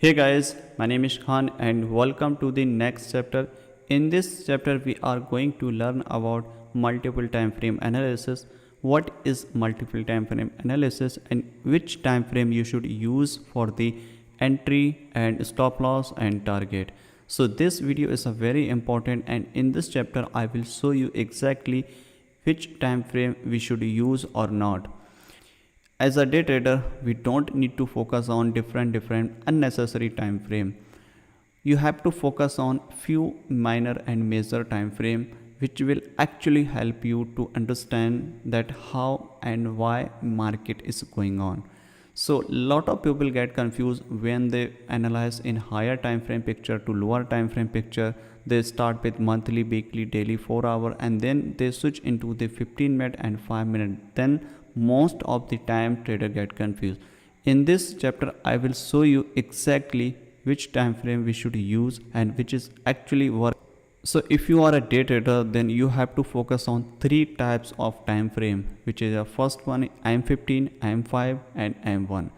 Hey guys, my name is Khan and welcome to the next chapter. In this chapter we are going to learn about multiple time frame analysis. What is multiple time frame analysis and which time frame you should use for the entry and stop loss and target. So this video is a very important, and in this chapter I will show you exactly which time frame we should use or not. As a day trader, we don't need to focus on different unnecessary time frame. You have to focus on few minor and major time frame which will actually help you to understand that how and why market is going on. So lot of people get confused when they analyze in higher time frame picture to lower time frame picture. They start with monthly, weekly, daily, 4 hour, and then they switch into the 15-minute and 5-minute. Then most of the time trader get confused. In this chapter I will show you exactly which time frame we should use and which is actually work. So if you are a day trader, then you have to focus on three types of time frame, which is the first one IM15, IM5 and IM1.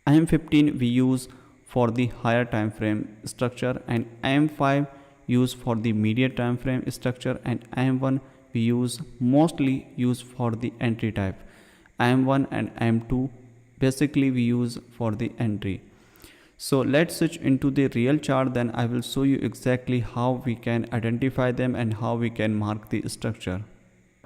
IM15 we use for the higher time frame structure, and IM5 use for the medium time frame structure, and IM1 we mostly use for the entry type. IM1 and IM2 basically we use for the entry. So let's switch into the real chart, then I will show you exactly how we can identify them and how we can mark the structure.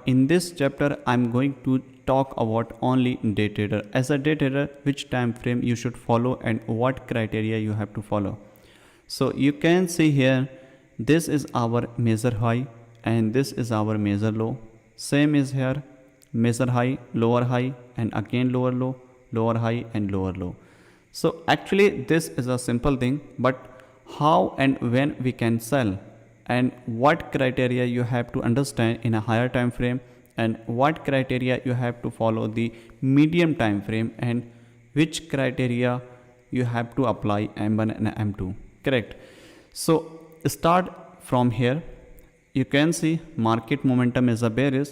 In this chapter I'm going to talk about only day trader. As a day trader, which time frame you should follow and what criteria you have to follow. So you can see here, this is our major high and this is our major low. Same is here, major high, lower high, and again lower low, lower high and lower low. So actually this is a simple thing, but how and when we can sell and what criteria you have to understand in a higher time frame, and what criteria you have to follow the medium time frame, and which criteria you have to apply M1 and M2. Correct. So start from here. You can see market momentum is a bearish.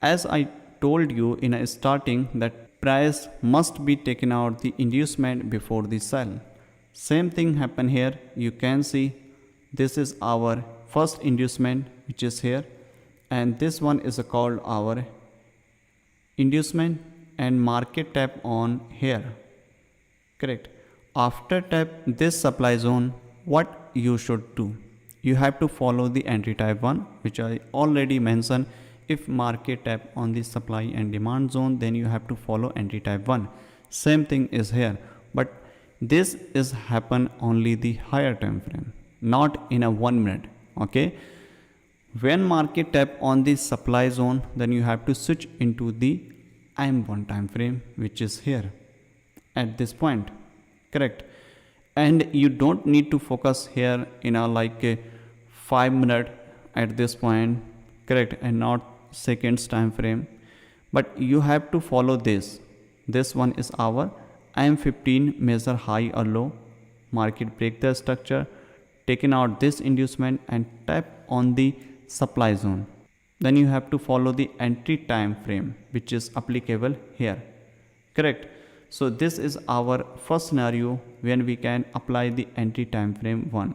As I told you in a starting that price must be taken out the inducement before the sell. Same thing happen here. You can see this is our first inducement which is here, and this one is called our inducement, and market tap on here. Correct. After tap this supply zone, what you should do? You have to follow the entry type 1, which I already mentioned. If market tap on the supply and demand zone, then you have to follow entry type 1. Same thing is here, but this is happen only the higher time frame, not in a 1 minute. Okay, when market tap on the supply zone, then you have to switch into the IM1 time frame, which is here at this point. Correct. And you don't need to focus here in a like a 5 minute at this point. Correct. And not seconds time frame, but you have to follow this one is our IM15 measure high or low, market break the structure, taken out this inducement and tap on the supply zone. Then you have to follow the entry time frame, which is applicable here. Correct. So this is our first scenario when we can apply the entry time frame 1.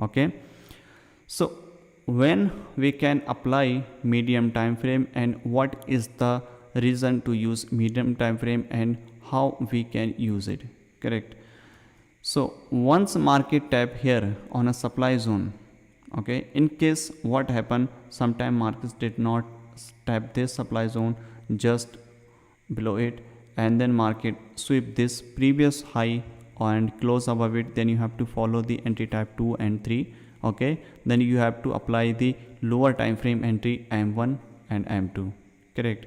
Okay, so when we can apply medium time frame and what is the reason to use medium time frame and how we can use it. Correct. So once market tap here on a supply zone, okay, in case what happened, sometime markets did not tap this supply zone, just below it, and then market sweep this previous high and close above it, then you have to follow the entry type 2 and 3. Okay, then you have to apply the lower time frame entry M1 and M2. Correct.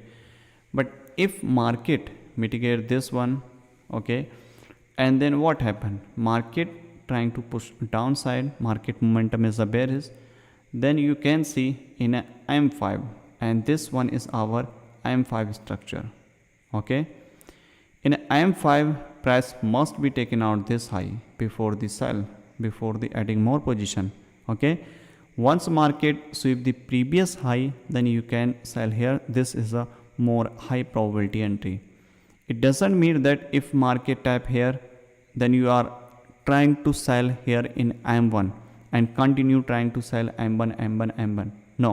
But if market mitigate this one, okay, and then what happened, market trying to push downside, market momentum is a bearish, then you can see in a M5, and this one is our M5 structure. Okay, in a M5 price must be taken out this high before the sell, before the adding more position. Okay, once market sweep the previous high, then you can sell here. This is a more high probability entry. It doesn't mean that if market tap here, then you are trying to sell here in M1 and continue trying to sell M1, M1, M1. No,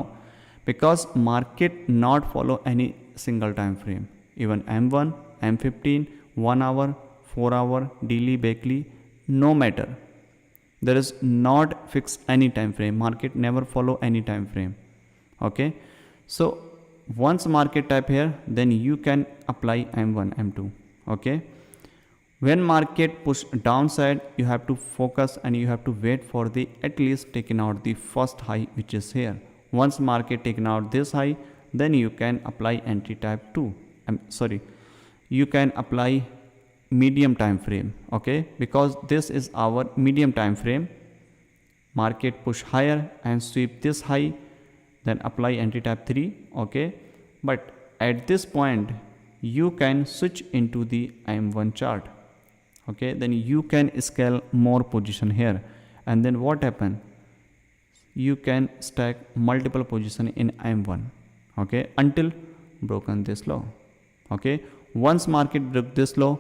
because market not follow any single time frame. Even M1, M15, 1 hour, 4 hour, daily, weekly, no matter. There is not fixed any time frame. Market never follow any time frame. Okay, so once market type here, then you can apply M1, M2. Okay, when market push downside, you have to focus and you have to wait for the at least taking out the first high, which is here. Once market taken out this high, then you can apply entry type 2. Sorry, you can apply medium time frame. Okay, because this is our medium time frame. Market push higher and sweep this high, then apply entry type 3. Okay, but at this point you can switch into the M1 chart. Okay, then you can scale more position here, and then what happen, you can stack multiple position in M1. Okay, until broken this low. Okay, once market broke this low,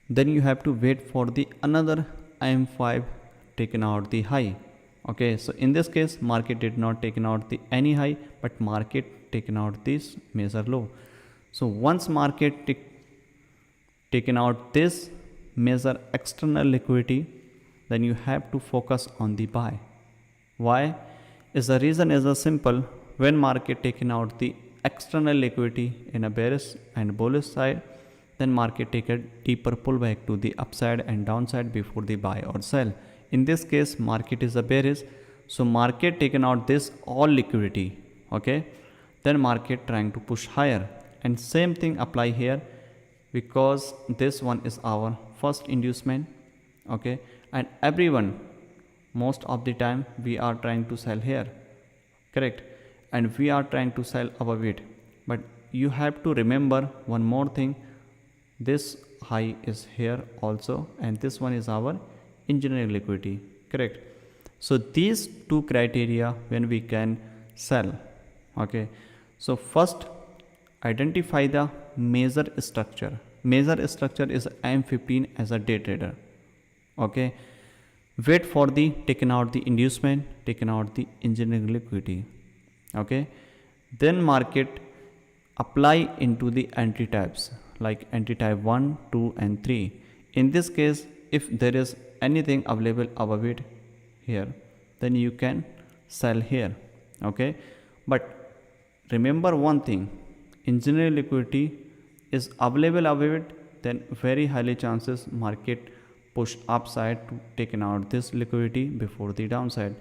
then you have to wait for the another M5 taken out the high. Okay, so in this case market did not taken out the any high, but market taken out this major low. So once market taken out this measure external liquidity, then you have to focus on the buy. Why? Is the reason is a simple. When market taking out the external liquidity in a bearish and bullish side, then market take a deeper pullback to the upside and downside before the buy or sell. In this case market is a bearish, so market taken out this all liquidity. Okay, then market trying to push higher, and same thing apply here, because this one is our first inducement. Okay, and everyone most of the time we are trying to sell here, correct, and we are trying to sell our weight. But you have to remember one more thing, this high is here also, and this one is our engineering liquidity, correct. So these two criteria when we can sell. Okay, so first identify the major structure. Major structure is M15 as a day trader. Okay, wait for the taken out the inducement, taken out the engineering liquidity. Okay, then market apply into the entry types like entry type 1, 2 and 3. In this case, if there is anything available above it here, then you can sell here. Okay, but remember one thing, engineering liquidity is available above it, then very highly chances market push upside to taken out this liquidity before the downside.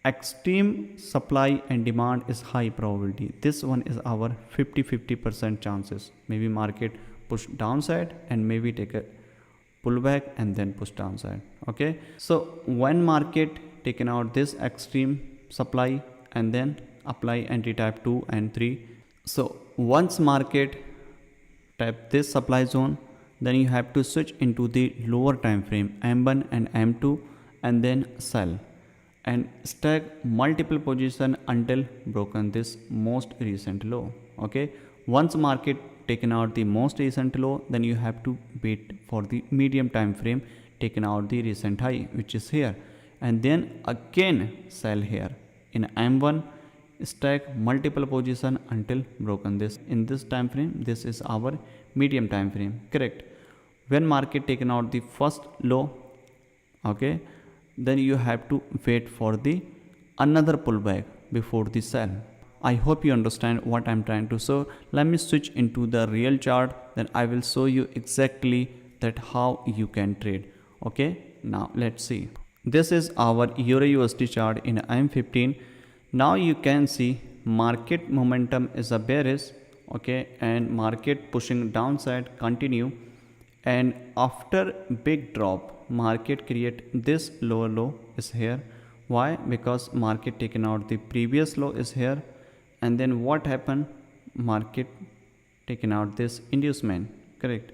Extreme supply and demand is high probability. This one is our 50% chances. Maybe market push downside and maybe take a pullback and then push downside. Okay, so when market taken out this extreme supply and then apply entry type 2 and 3. So once market tap this supply zone, then you have to switch into the lower time frame M1 and M2 and then sell and stack multiple position until broken this most recent low. Okay, once market taken out the most recent low, then you have to wait for the medium time frame taken out the recent high, which is here, and then again sell here in M1, stack multiple position until broken this in this time frame. This is our medium time frame, correct. When market taken out the first low, okay, then you have to wait for the another pullback before the sell. I hope you understand what I'm trying to show. Let me switch into the real chart, then I will show you exactly that how you can trade. Okay, now let's see. This is our Euro USD chart in M15. Now you can see market momentum is a bearish, okay, and market pushing downside continue, and after big drop market create this lower low is here. Why? Because market taken out the previous low is here, and then what happened, market taken out this inducement, correct,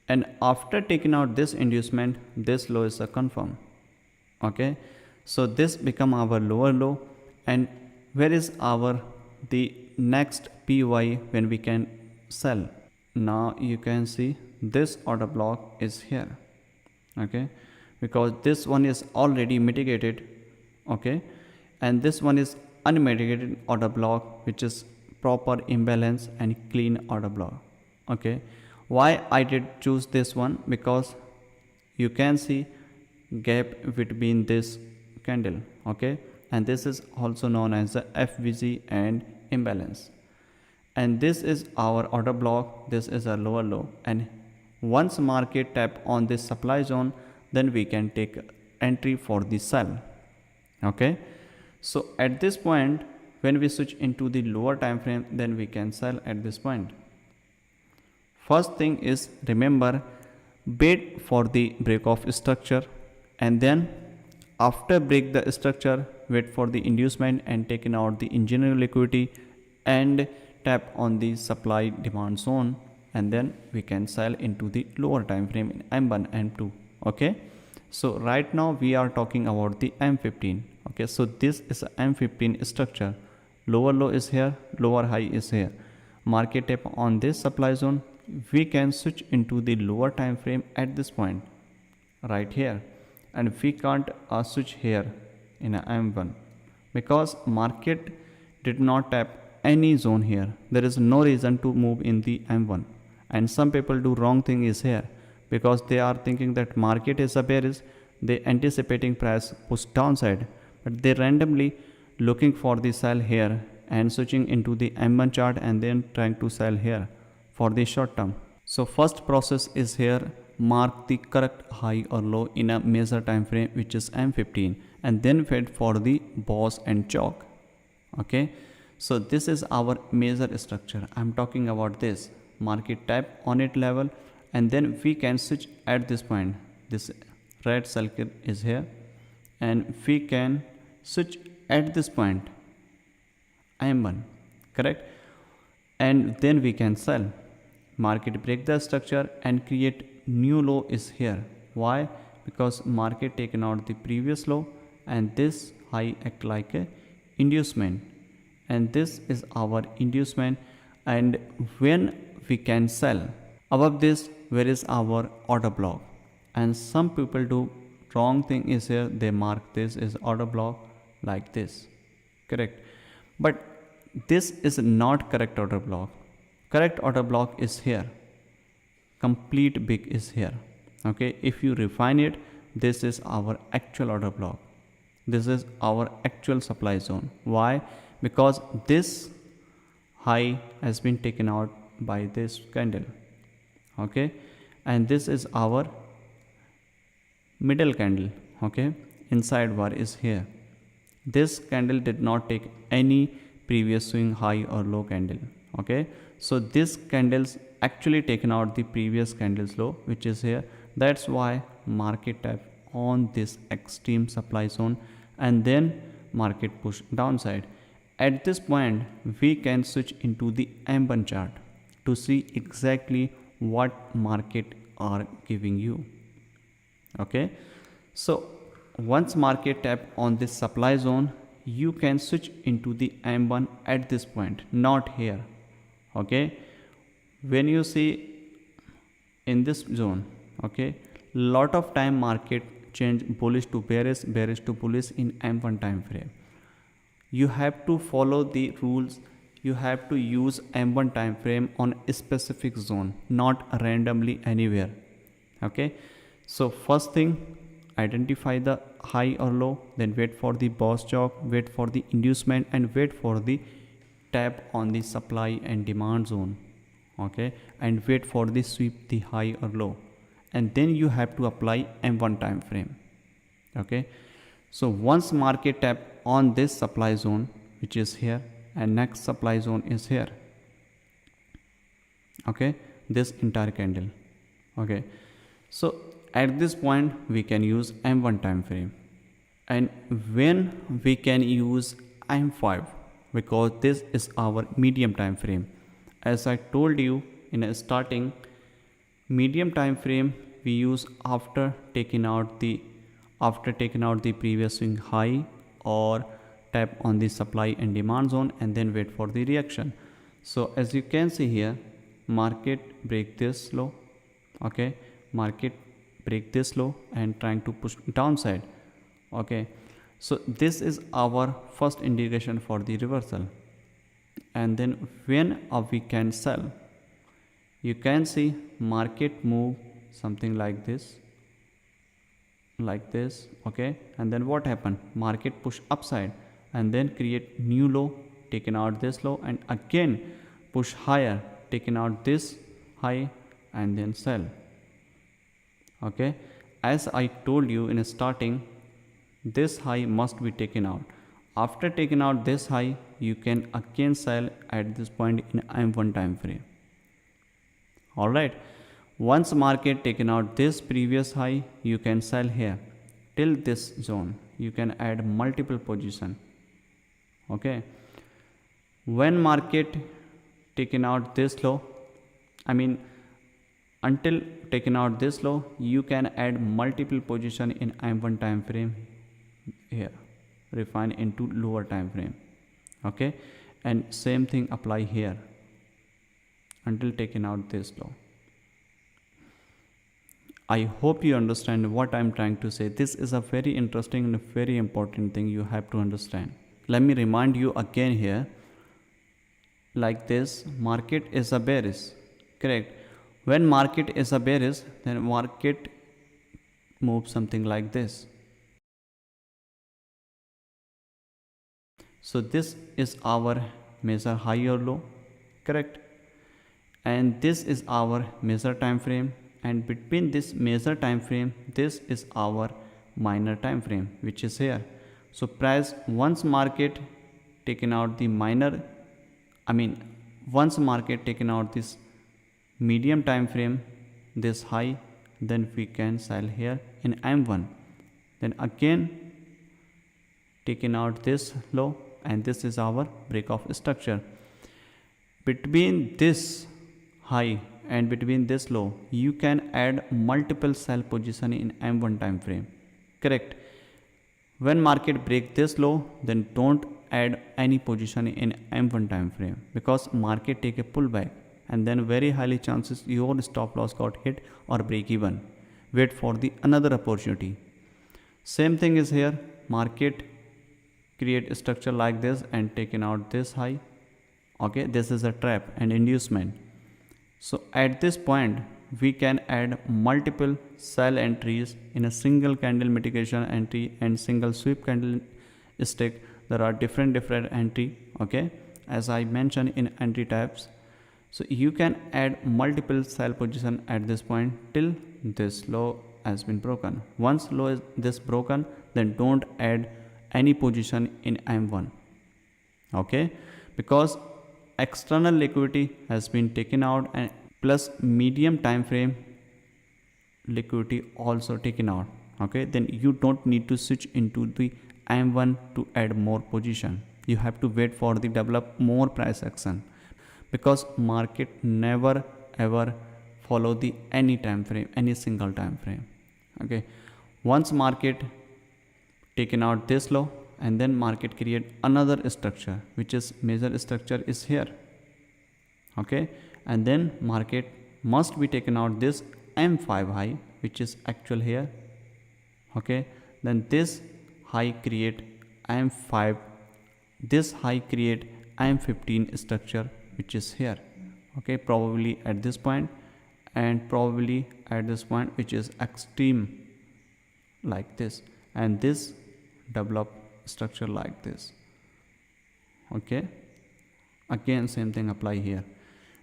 and after taking out this inducement this low is a confirm. Okay, so this become our lower low, and where is our the next PY when we can sell? Now you can see this order block is here. Okay, because this one is already mitigated, okay, and this one is unmitigated order block, which is proper imbalance and clean order block. Okay, why I did choose this one? Because you can see gap between this candle, okay, and this is also known as the FVG and imbalance, and this is our order block, this is a lower low, and once market tap on this supply zone, then we can take entry for the sell. Okay, so at this point when we switch into the lower time frame, then we can sell at this point. First thing is, remember, wait for the break of structure, and then after break the structure, wait for the inducement and taking out the engineering liquidity and tap on the supply demand zone, and then we can sell into the lower time frame in M1 M2. Okay, so right now we are talking about the M15. Okay, so this is a M15 structure, lower low is here, lower high is here, market tap on this supply zone, we can switch into the lower time frame at this point right here, and we can't switch here in a M1 because market did not tap any zone here. There is no reason to move in the M1, and some people do wrong thing is here, because they are thinking that market is a bearish, they anticipating price push downside, but they randomly looking for the sell here and switching into the M1 chart and then trying to sell here for the short term. So first process is here, mark the correct high or low in a major time frame, which is M15, and then wait for the boss and chalk. Okay, so this is our major structure. I'm talking about this market tap on it level, and then we can switch at this point. This red circle is here, and we can switch at this point M1, correct, and then we can sell. Market break the structure and create new low is here. Why? Because market taken out the previous low, and this high act like a inducement, and this is our inducement, and when we can sell above this, where is our order block? And some people do wrong thing is here, they mark this is order block like this, correct, but this is not correct order block. Correct order block is here, complete big is here. Okay, if you refine it, this is our actual order block, this is our actual supply zone. Why? Because this high has been taken out by this candle. Okay, and this is our middle candle. Okay, inside bar is here, this candle did not take any previous swing high or low candle. Okay, so this candles actually taken out the previous candles low, which is here. That's why market tap on this extreme supply zone, and then market push downside. At this point we can switch into the M1 chart to see exactly what market are giving you. Okay, so once market tap on this supply zone, you can switch into the M1 at this point, not here. Okay, when you see in this zone, okay, lot of time market change bullish to bearish, bearish to bullish in M1 time frame. You have to follow the rules, you have to use M1 time frame on a specific zone, not randomly anywhere. Okay, so first thing, identify the high or low, then wait for the boss chalk, wait for the inducement, and wait for the tap on the supply and demand zone. Okay, and wait for the sweep the high or low, and then you have to apply M1 time frame. Okay, so once market tap on this supply zone, which is here, and next supply zone is here. Okay, this entire candle. Okay, so at this point we can use M1 time frame, and when we can use M5, because this is our medium time frame. As I told you in a starting, medium time frame we use after taking out the previous swing high or tap on the supply and demand zone, and then wait for the reaction. So as you can see here, market break this low. Okay, market break this low and trying to push downside. Okay, so this is our first indication for the reversal. And then when we can sell, you can see market move something like this, okay, and then what happened, market push upside and then create new low, taken out this low, and again push higher, taken out this high, and then sell. Okay, as I told you in starting, this high must be taken out. After taking out this high, you can again sell at this point in M1 time frame. All right, once market taken out this previous high, you can sell here till this zone. You can add multiple position. Okay, when market taken out this low, until taken out this low, you can add multiple position in M1 time frame here, refine into lower time frame. Okay, and same thing apply here until taken out this low. I hope you understand what I'm trying to say. This is a very interesting and very important thing you have to understand. Let me remind you again here, like this, market is a bearish, correct? When market is a bearish, then market moves something like this. So this is our major high or low, correct? And this is our major time frame, and between this major time frame, this is our minor time frame, which is here. So price, once market taken out the minor, once market taken out this medium time frame, this high, then we can sell here in M1. Then again taken out this low, and this is our break of structure. Between this high and between this low, you can add multiple sell position in M1 time frame, correct? When market break this low, then don't add any position in M1 time frame, because market take a pullback, and then very highly chances your stop loss got hit or break even. Wait for the another opportunity. Same thing is here, market create a structure like this and taken out this high. Okay, this is a trap and inducement. So at this point, we can add multiple sell entries in a single candle mitigation entry and single sweep candle stick. There are different entry, okay, as I mentioned in entry types. So you can add multiple sell position at this point till this low has been broken. Once low is this broken, then don't add any position in M1, okay, because external liquidity has been taken out, and plus medium time frame liquidity also taken out. Okay, then you don't need to switch into the M1 to add more position. You have to wait for the develop more price action, because market never ever follow the any time frame, any single time frame. Okay, once market taken out this low, and then market create another structure, which is major structure is here. Okay, and then market must be taken out this M5 high, which is actual here. Okay, then this high create M5, this high create M15 structure, which is here. Okay, probably at this point, and probably at this point, which is extreme like this, and this develop structure like this. Okay, again same thing apply here.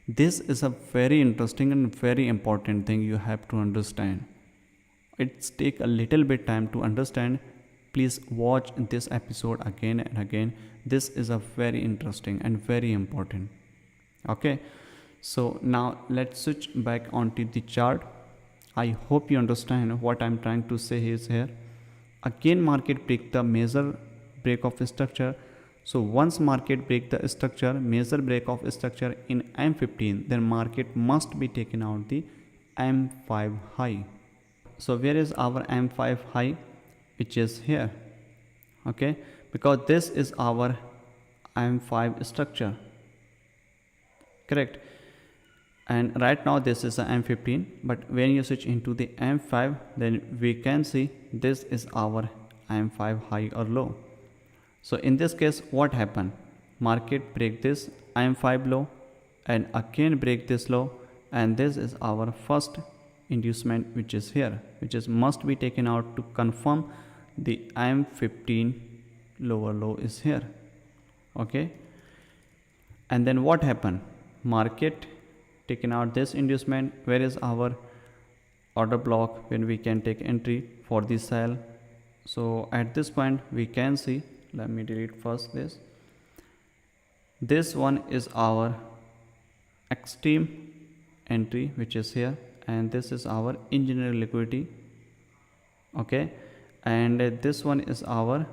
This is a very interesting and very important thing you have to understand. It's take a little bit time to understand. Please watch this episode again and again. This is a very interesting and very important. Okay, so now let's switch back onto the chart. I hope you understand what I'm trying to say is here. Again market break the major break of structure. So once market break the structure, major break of structure in M15, then market must be taken out the M5 high. So where is our M5 high? Which is here. Okay, because this is our M5 structure, correct? and right now this is a M15, but when you switch into the M5, then we can see this is our M5 high or low. So in this case, what happened? Market break this M5 low and again break this low, and this is our first inducement which is here, which is must be taken out to confirm the M15 lower low is here. Okay, and then what happened? Market taken out this inducement. Where is our order block when we can take entry for the sell? So at this point we can see, let me delete first this one is our extreme entry which is here, and this is our engineering liquidity. Okay, and this one is our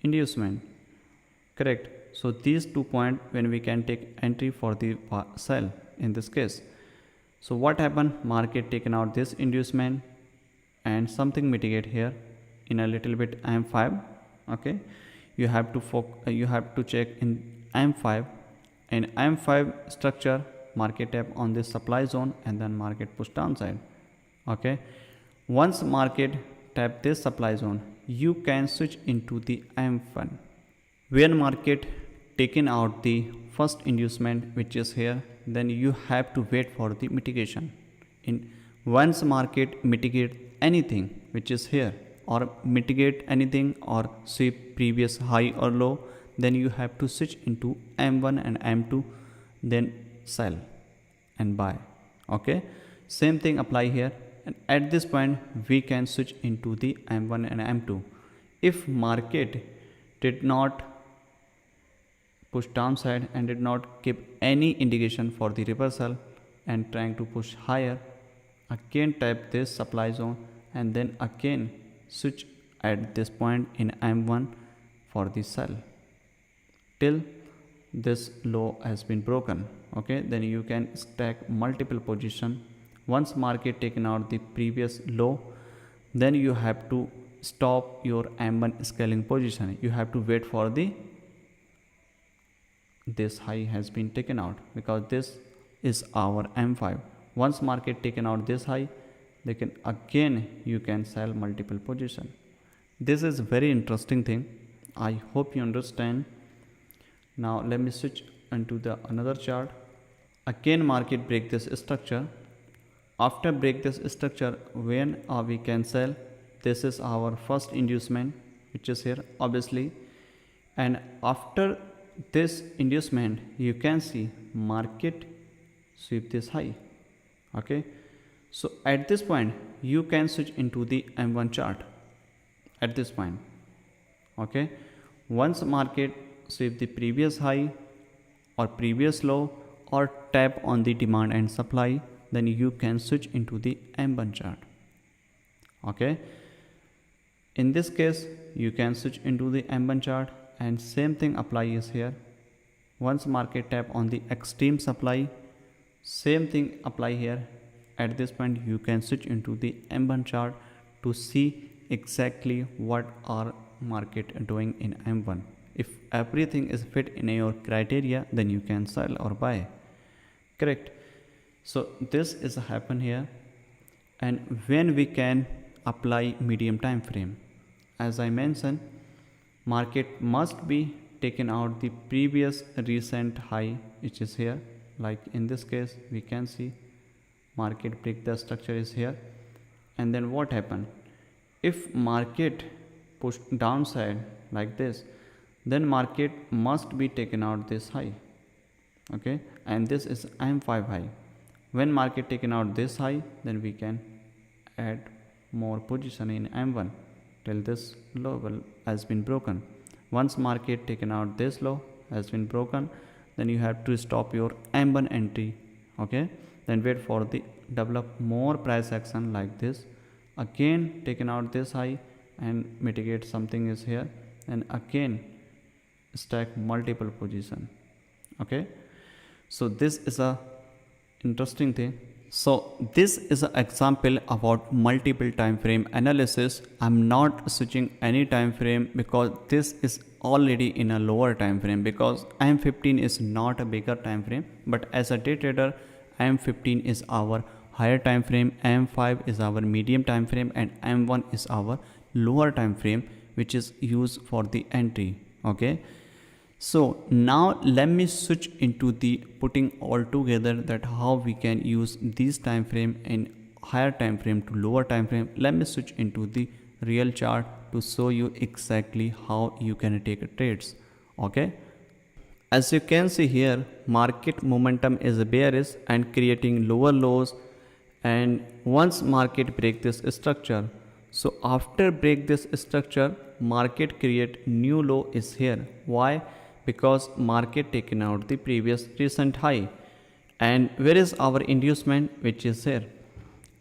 inducement, correct? So these 2 points when we can take entry for the sell in this case. So what happened? Market taken out this inducement and something mitigate here in a little bit M5. Okay, you have to check in M5. In M5 structure, market tap on this supply zone and then market push downside. Okay, once market tap this supply zone, you can switch into the M1. When market taken out the first inducement which is here, then you have to wait for the mitigation. In once market mitigate anything which is here, or mitigate anything or sweep previous high or low, then you have to switch into M1 and M2, then sell and buy. Okay, same thing apply here, and at this point we can switch into the M1 and M2. If market did not push downside and did not give any indication for the reversal and trying to push higher, again tap this supply zone and then again switch at this point in M1 for the sell till this low has been broken. Okay, then you can stack multiple position. Once market taken out the previous low, then you have to stop your M1 scaling position. You have to wait for this high has been taken out, because this is our M5. Once market taken out this high, they can again you can sell multiple position. This is very interesting thing. I hope you understand. Now let me switch into the another chart. Again market break this structure. After break this structure, when we can sell, this is our first inducement which is here obviously, and after this inducement you can see market sweep this high. Okay, so at this point you can switch into the M1 chart at this point. Okay, once market sweep the previous high or previous low or tap on the demand and supply, then you can switch into the M1 chart. Okay, in this case you can switch into the M1 chart, and same thing apply is here. Once market tap on the extreme supply, same thing apply here. At this point you can switch into the M1 chart to see exactly what are market doing in M1. If everything is fit in your criteria, then you can sell or buy, correct? So this is happen here. And when we can apply medium time frame, as I mentioned, market must be taken out the previous recent high which is here. Like in this case we can see market break the structure is here, and then what happened? If market push downside like this, then market must be taken out this high. Okay, and this is M5 high. When market taken out this high, then we can add more position in M1 till this level has been broken. Once market taken out this low has been broken, then you have to stop your M1 entry. Okay, then wait for the develop more price action like this, again taken out this high and mitigate something is here, and again stack multiple position. Okay, so this is a interesting thing. So this is an example about multiple time frame analysis. I'm not switching any time frame because this is already in a lower time frame, because M15 is not a bigger time frame, but as a day trader M15 is our higher time frame, M5 is our medium time frame, and M1 is our lower time frame, which is used for the entry. Okay, so now let me switch into the putting all together that how we can use this time frame in higher time frame to lower time frame. Let me switch into the real chart to show you exactly how you can take trades. Okay, as you can see here, market momentum is bearish and creating lower lows, and once market break this structure, so after break this structure, market create new low is here. Why? Because market taken out the previous recent high, and where is our inducement, which is here.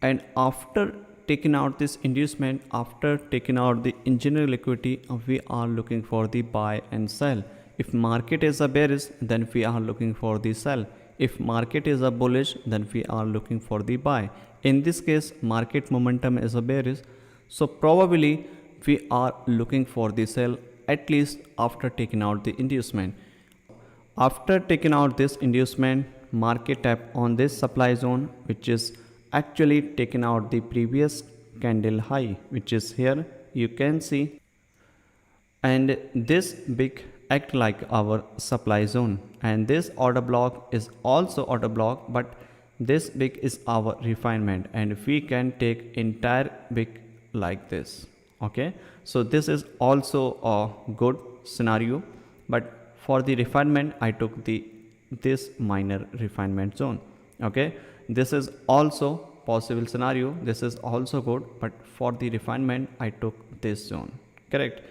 And after taking out this inducement, after taking out the engineering liquidity, we are looking for the buy and sell. If market is a bearish, then we are looking for the sell. If market is a bullish, then we are looking for the buy. In this case, market momentum is a bearish, so probably we are looking for the sell, at least after taking out the inducement. After taking out this inducement, market tap on this supply zone, which is actually taken out the previous candle high, which is here, you can see, and this big act like our supply zone, and this order block is also order block, but this big is our refinement, and we can take entire big like this. Okay, so this is also a good scenario, but for the refinement I took this minor refinement zone. Okay, this is also possible scenario, this is also good, but for the refinement I took this zone. Correct.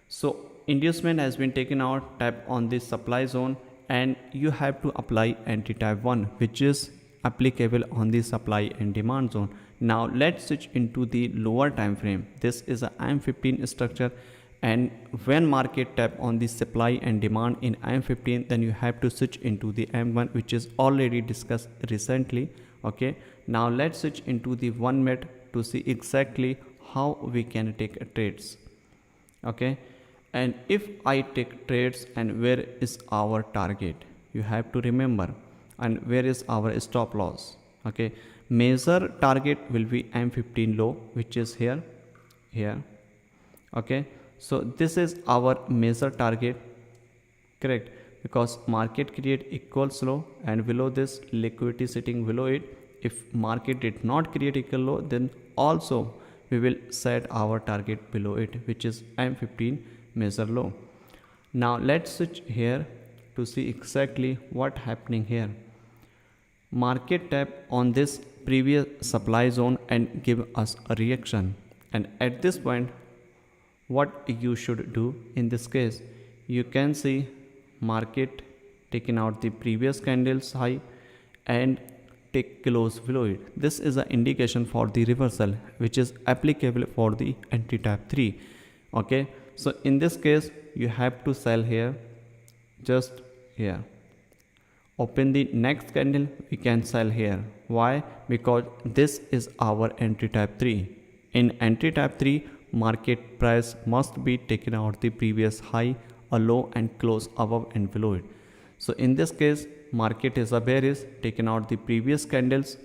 So inducement has been taken out, tap on this supply zone, and you have to apply entry type 1, which is applicable on the supply and demand zone. Now let's switch into the lower time frame. This is a M15 structure, and when market tap on the supply and demand in M15, then you have to switch into the M1, which is already discussed recently. Okay, now let's switch into the 1 minute to see exactly how we can take trades. Okay, and if I take trades, and where is our target, you have to remember, and where is our stop loss. Okay, major target will be M15 low, which is here. Okay, so this is our major target. Correct, because market create equals low, and below this liquidity sitting below it. If market did not create equal low, then also we will set our target below it, which is M15 major low. Now let's switch here to see exactly what happening here. Market tap on this previous supply zone and give us a reaction, and at this point what you should do in this case, you can see market taking out the previous candle's high and take close below it. This is an indication for the reversal, which is applicable for the entry type 3. Okay, so in this case you have to sell here, just here. Open the next candle, we can sell here. Why? Because this is our entry type 3. In entry type 3, market price must be taken out the previous high, a low, and close above and below it. So in this case, market is a bearish, taken out the previous candles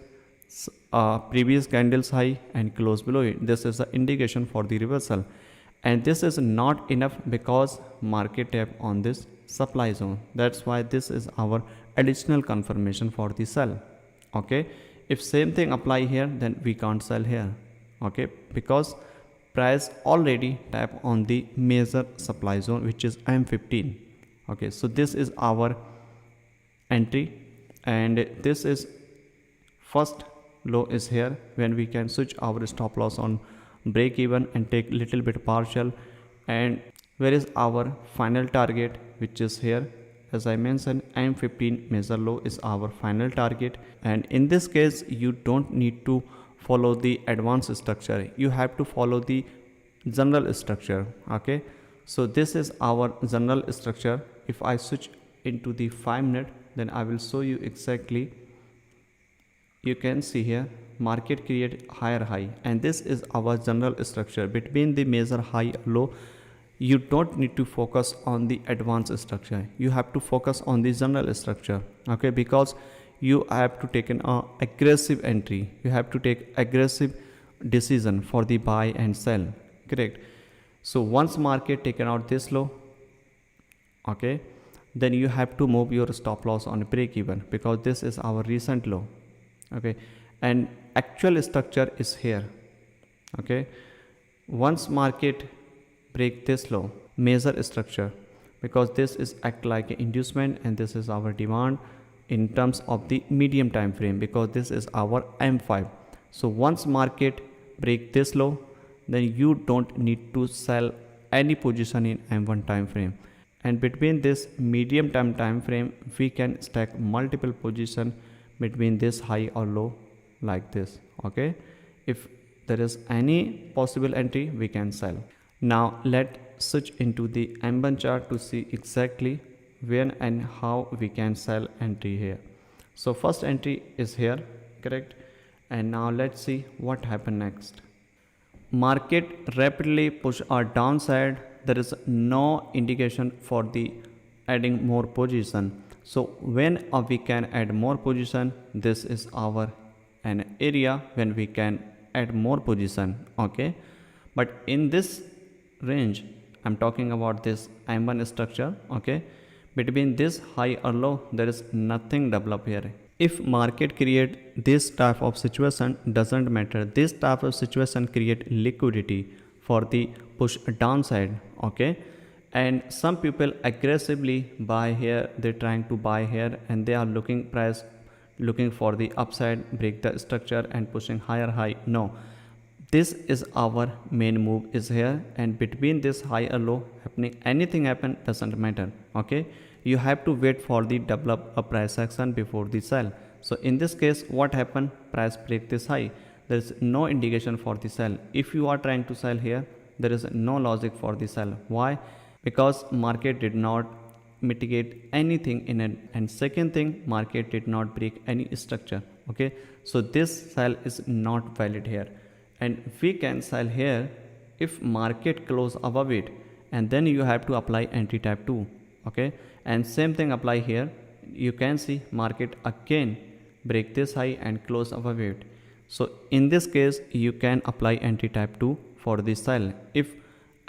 high and close below it. This is an indication for the reversal, and this is not enough because market tap on this supply zone. That's why this is our additional confirmation for the sell. Okay, if same thing apply here, then we can't sell here. Okay, because price already tap on the major supply zone, which is M15. Okay, so this is our entry, and this is first low is here, when we can switch our stop loss on break even and take little bit partial. And where is our final target, which is here. As I mentioned, M15 major low is our final target, and in this case you don't need to follow the advanced structure, you have to follow the general structure. Okay, so this is our general structure. If I switch into the 5 minute, then I will show you exactly. You can see here market create higher high, and this is our general structure between the major high low. You don't need to focus on the advanced structure, you have to focus on the general structure. Okay, because you have to take an aggressive entry, you have to take aggressive decision for the buy and sell, correct? So once market taken out this low, okay, then you have to move your stop loss on break even, because this is our recent low, okay, and actual structure is here, okay. Once market break this low, measure structure, because this is act like an inducement and this is our demand in terms of the medium time frame, because this is our M5. So once market break this low, then you don't need to sell any position in M1 time frame, and between this medium term time frame we can stack multiple position between this high or low like this, okay. If there is any possible entry, we can sell. Now let's switch into the M1 chart to see exactly when and how we can sell entry here. So first entry is here, correct, and now let's see what happened next. Market rapidly push our downside. There is no indication for the adding more position. So when we can add more position, this is our an area when we can add more position, okay. But in this range, I'm talking about this M1 structure, okay, between this high or low there is nothing develop here. If market create this type of situation, doesn't matter, this type of situation create liquidity for the push downside, okay. And some people aggressively buy here, they're trying to buy here and they are looking price, looking for the upside, break the structure and pushing higher high. No, this is our main move is here, and between this high or low happening, anything happen doesn't matter, okay. You have to wait for the develop a price action before the sell. So in this case what happened, price break this high, there is no indication for the sell. If you are trying to sell here, there is no logic for the sell. Why? Because market did not mitigate anything in it, and second thing, market did not break any structure, okay. So this sell is not valid here, and we can sell here if market close above it, and then you have to apply entry type 2, okay. And same thing apply here. You can see market again break this high and close above it. So in this case you can apply entry type 2 for the sell if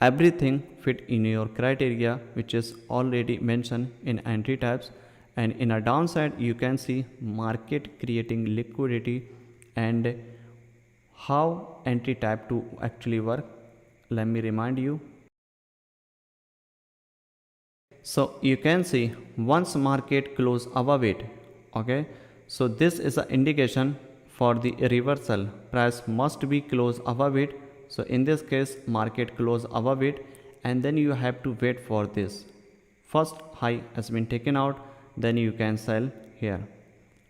everything fit in your criteria, which is already mentioned in entry types. And in a downside you can see market creating liquidity. And how entry type 2 actually work, let me remind you. So you can see once market close above it, okay, so this is an indication for the reversal, price must be close above it. So in this case market close above it, and then you have to wait for this first high has been taken out, then you can sell here,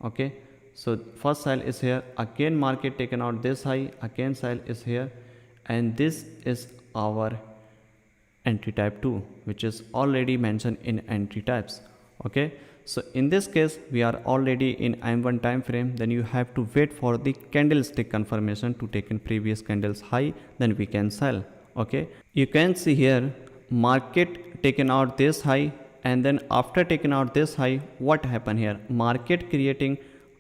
okay. So first sell is here, again market taken out this high, again sell is here, and this is our entry type 2, which is already mentioned in entry types, okay. So in this case we are already in M1 time frame, then you have to wait for the candlestick confirmation to take in previous candles high, then we can sell, okay. You can see here market taken out this high, and then after taking out this high, what happened here, market creating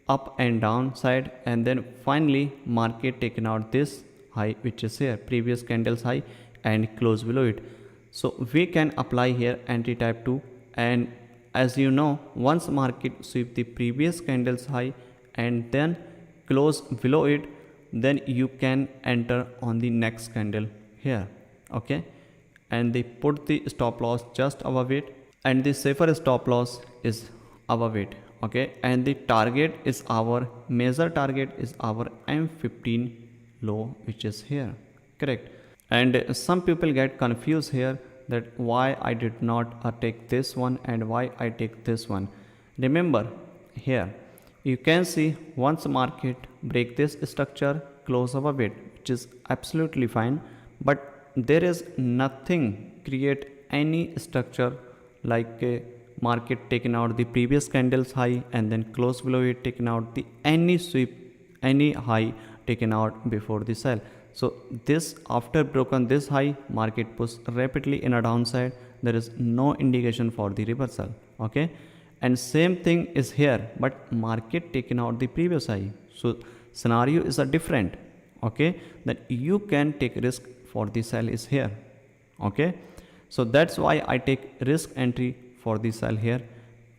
up and down side, and then finally market taken out this high, which is here previous candles high, and close below it. So we can apply here entry type 2, and as you know, once market sweep the previous candles high and then close below it, then you can enter on the next candle here, okay. And they put the stop loss just above it, and the safer stop loss is above it, okay. And the target is our major target is our M15 low, which is here, correct. And some people get confused here that why I did not take this one and why I take this one. Remember here you can see once market break this structure, close above it, which is absolutely fine, but there is nothing create any structure like a market taking out the previous candles high and then close below it, taking out the any sweep, any high taken out before the sell. So this after broken this high, market push rapidly in a downside, there is no indication for the reversal, okay. And same thing is here, but market taken out the previous high. So scenario is a different. Okay, then you can take risk for the sell is here. Okay, so that's why I take risk entry for the sell here.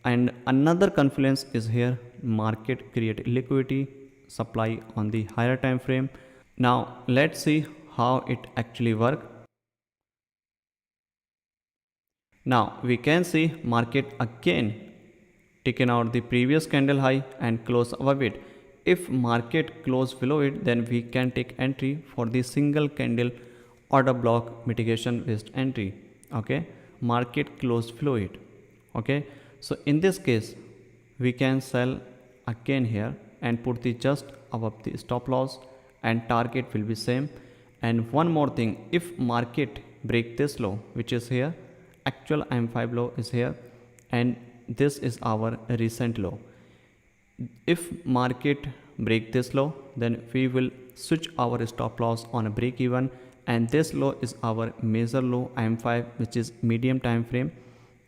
And another confluence is here, market create liquidity supply on the higher time frame. Now let's see how it actually work. Now we can see market again taken out the previous candle high and close above it. If market close below it, then we can take entry for the single candle order block mitigation based entry. Okay, market close below it. Okay, so in this case we can sell again here and put the just above the stop loss, and target will be same. And one more thing, if market break this low which is here, actual M5 low is here, and this is our recent low. If market break this low, then we will switch our stop loss on a break even, and this low is our major low M5 which is medium time frame.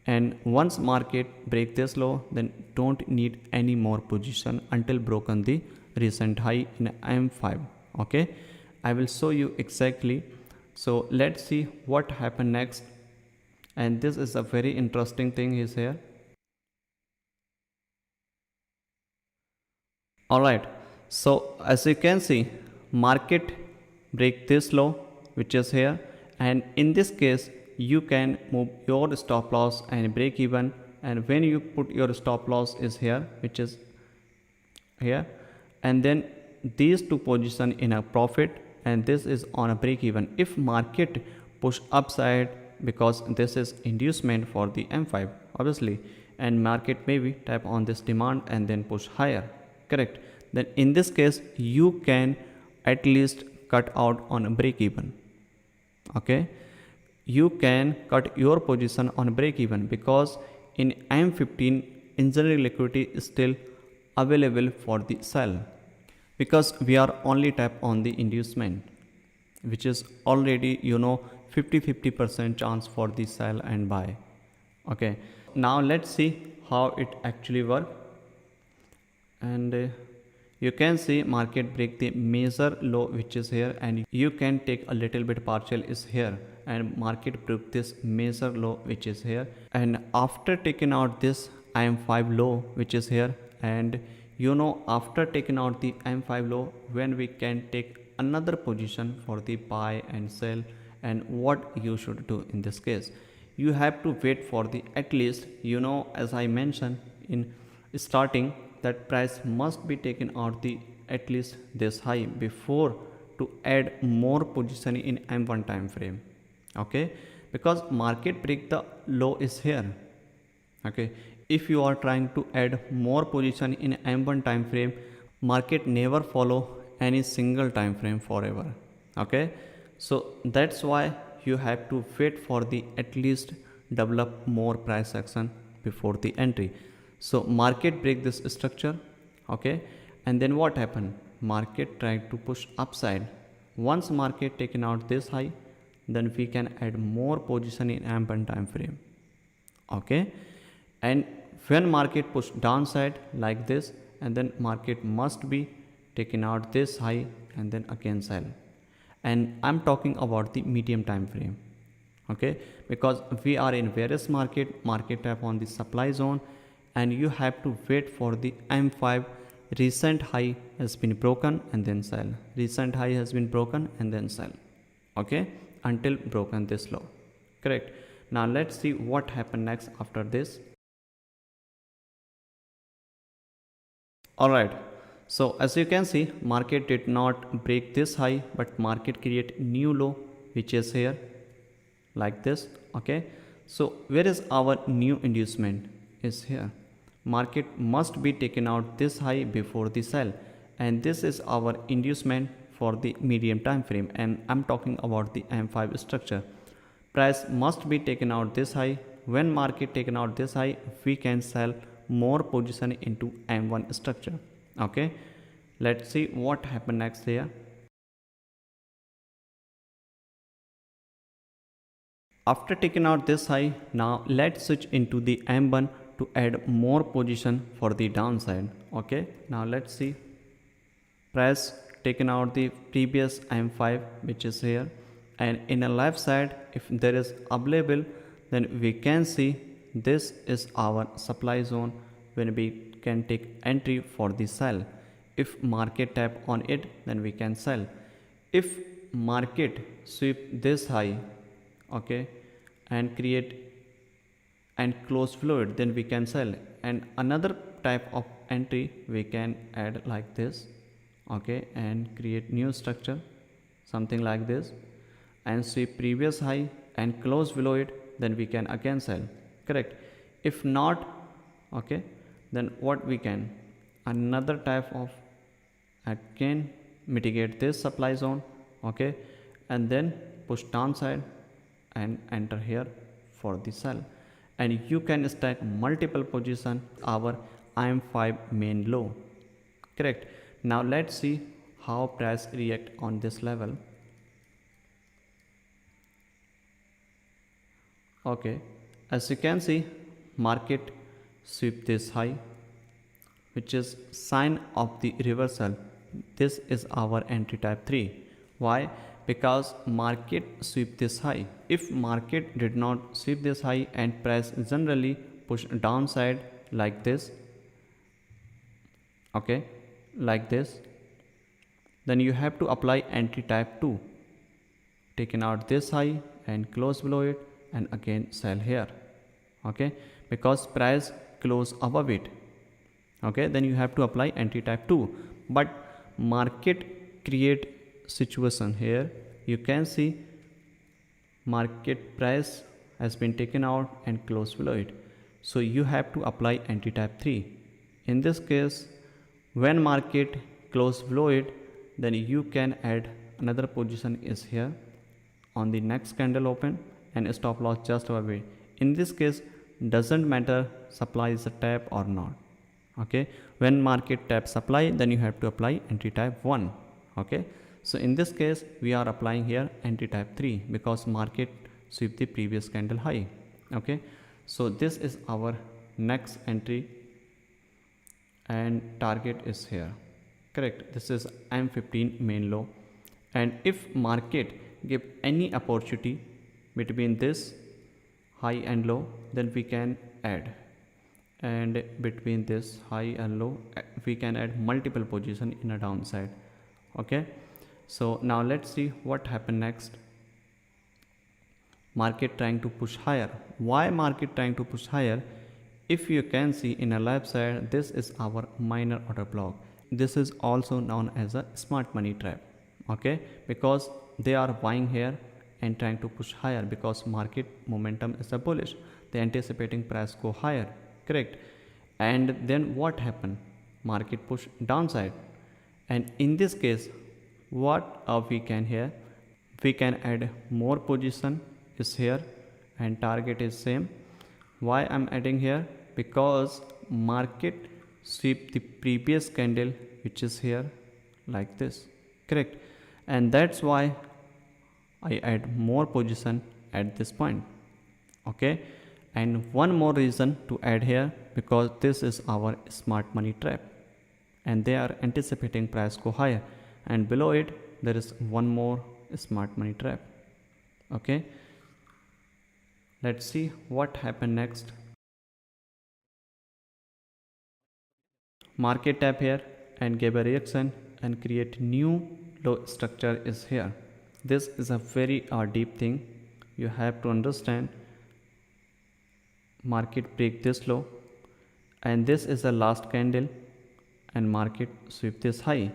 And once market break this low, then don't need any more position until broken the recent high in M5. Okay, I will show you exactly. So let's see what happened next. And this is a very interesting thing is here. Alright, so as you can see, market break this low which is here, and in this case you can move your stop loss and break even. And when you put your stop loss is here which is here, and then these two position in a profit, and this is on a break even. If market push upside, because this is inducement for the M5 obviously, and market maybe tap on this demand and then push higher, correct, then in this case you can at least cut out on a break even. Okay, you can cut your position on break even, because in M15 engineering liquidity is still available for the sell, because we are only tap on the inducement which is already 50% chance for the sell and buy. Okay, now let's see how it actually work. And you can see market break the major low which is here, and you can take a little bit partial is here, and market broke this major low which is here. And after taking out this M5 low which is here, and after taking out the M5 low, when we can take another position for the buy and sell. And what you should do in this case, you have to wait for the at least, as I mentioned in starting, that price must be taken out the at least this high before to add more position in M1 time frame. Okay, because market break the low is here. Okay, if you are trying to add more position in M1 time frame, market never follow any single time frame forever. Okay, so that's why you have to wait for the at least develop more price action before the entry. So market break this structure. Okay, and then what happened, market tried to push upside. Once market taken out this high, then we can add more position in M1 time frame. Okay, and when market push downside like this, and then market must be taking out this high and then again sell. And I'm talking about the medium time frame. Okay, because we are in various market tap on the supply zone, and you have to wait for the M5 recent high has been broken and then sell, recent high has been broken and then sell. Okay, until broken this low, correct. Now let's see what happened next after this. Alright, so as you can see, market did not break this high, but market create new low which is here like this. Okay, so where is our new inducement is here. Market must be taken out this high before the sell, and this is our inducement for the medium time frame, and I'm talking about the M5 structure. Price must be taken out this high. When market taken out this high, we can sell more position into M1 structure. Okay, let's see what happened next here. After taking out this high, now let's switch into the M1 to add more position for the downside. Okay, now let's see. Price taken out the previous M5 which is here, and in a left side if there is available, then we can see this is our supply zone when we can take entry for the sell. If market tap on it, then we can sell. If market sweep this high, okay, and create and close below it, then we can sell. And another type of entry we can add like this, okay, and create new structure something like this, and sweep previous high and close below it, then we can again sell. Correct. If not, okay, then what we can, another type of again mitigate this supply zone, okay, and then push downside and enter here for the sell. And you can stack multiple position our IM5 main low. Correct. Now let's see how price react on this level. Okay, as you can see, market sweep this high, which is sign of the reversal. This is our entry type 3. Why? Because market sweep this high. If market did not sweep this high and price generally push downside like this, okay, like this, then you have to apply entry type 2, taking out this high and close below it and again sell here, okay, because price close above it, okay, then you have to apply entry type 2. But market create situation here, you can see market price has been taken out and close below it, so you have to apply entry type 3. In this case, when market close below it, then you can add another position is here on the next candle open and stop loss just above it. In this case, doesn't matter supply is a tap or not, okay. When market tap supply, then you have to apply entry type 1, okay. So in this case we are applying here entry type 3 because market sweep the previous candle high, okay. So this is our next entry and target is here. Correct. This is M15 main low, and if market give any opportunity between this high and low, then we can add, and between this high and low we can add multiple position in a downside, okay. So now let's see what happened next. Market trying to push higher. Why market trying to push higher? If you can see in a left side, this is our minor order block. This is also known as a smart money trap, okay, because they are buying here and trying to push higher because market momentum is a bullish, they anticipating price go higher. Correct. And then what happened? Market push downside, and in this case what we can here, we can add more position is here and target is same. Why I'm adding here? Because market sweep the previous candle which is here like this. Correct. And that's why I add more position at this point, okay. And one more reason to add here, because this is our smart money trap and they are anticipating price go higher, and below it there is one more smart money trap, okay. Let's see what happened next. Market tap here and gave a reaction and create new low structure is here. This is a very deep thing you have to understand. Market break this low and this is the last candle and market sweep this high,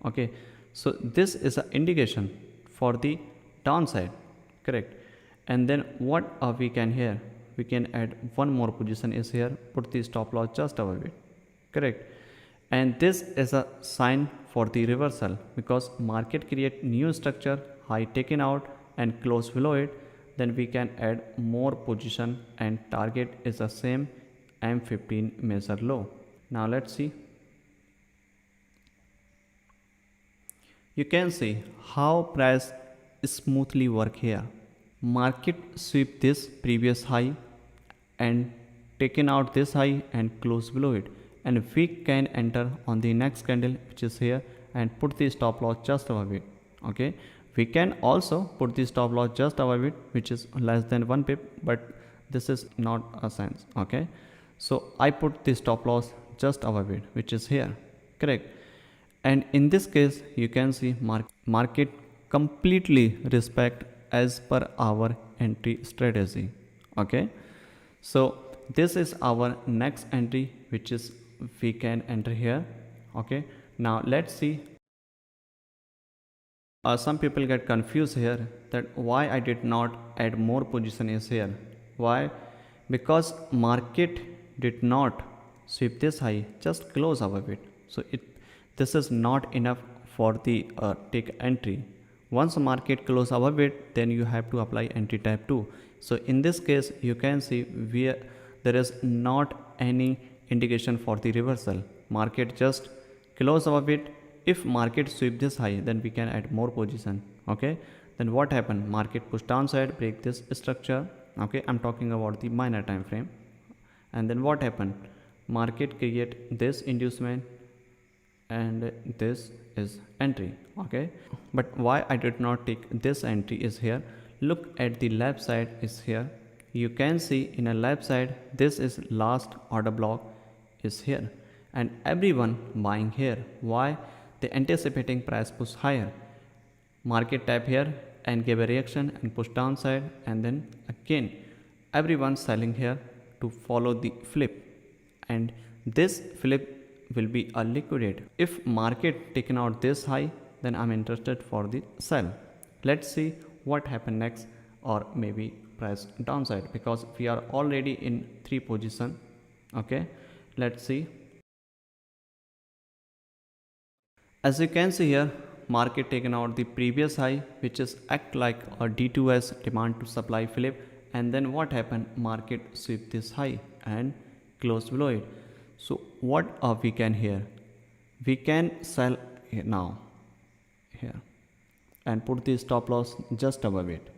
okay. So this is an indication for the downside. Correct. And then what we can here, we can add one more position is here, put the stop loss just above it. Correct. And this is a sign for the reversal because market create new structure, high taken out and close below it, then we can add more position and target is the same M15 measure low. Now let's see. You can see how price smoothly work here. Market sweep this previous high and taken out this high and close below it, and we can enter on the next candle which is here and put the stop loss just above it. Okay, we can also put the stop loss just above it which is less than 1 pip, but this is not a sense. Okay, so I put the stop loss just above it which is here, correct. And in this case you can see market completely respect as per our entry strategy. Okay, so this is our next entry which is we can enter here. Okay, now let's see. Some people get confused here that why I did not add more position is here. Why? Because market did not sweep this high, just close above it. So this is not enough for the take entry. Once market close above it, then you have to apply entry type 2. So in this case you can see there is not any indication for the reversal. Market just close above it. If market sweep this high, then we can add more position. Okay, then what happened? Market push downside, break this structure. Okay, I'm talking about the minor time frame. And then what happened? Market create this inducement and this is entry. Okay, but why I did not take this entry is here. Look at the left side is here. You can see in a left side this is last order block is here, and everyone buying here. Why? They anticipating price push higher. Market tap here and give a reaction and push downside, and then again everyone selling here to follow the flip, and this flip will be a liquidate. If market taken out this high, then I'm interested for the sell. Let's see what happen next, or maybe price downside, because we are already in 3 position. Okay, let's see. As you can see here, market taken out the previous high which is act like a D2S, demand to supply flip, and then what happened? Market sweep this high and close below it. So what we can here? We can sell here now here and put the stop loss just above it.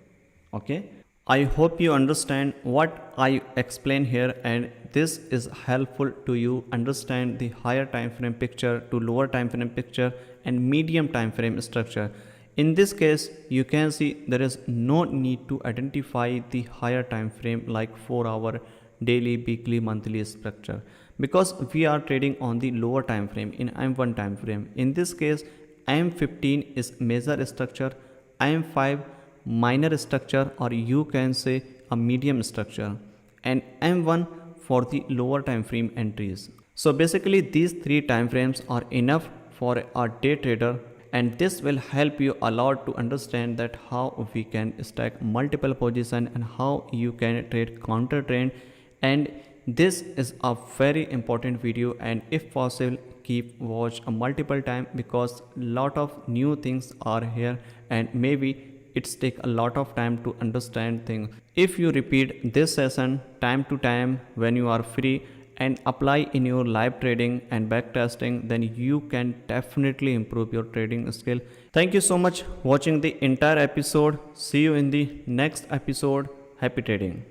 Okay, I hope you understand what I explain here, and this is helpful to you understand the higher time frame picture to lower time frame picture and medium time frame structure. In this case you can see there is no need to identify the higher time frame like 4-hour, daily, weekly, monthly structure, because we are trading on the lower time frame in M1 time frame. In this case M15 is major structure, M5 minor structure, or you can say a medium structure, and M1 for the lower time frame entries. So basically these 3 time frames are enough for a day trader, and this will help you a lot to understand that how we can stack multiple position and how you can trade counter trend. And this is a very important video, and if possible keep watch a multiple time, because lot of new things are here and maybe it's take a lot of time to understand things. If you repeat this session time to time when you are free and apply in your live trading and backtesting, then you can definitely improve your trading skill. Thank you so much watching the entire episode. See you in the next episode. Happy trading.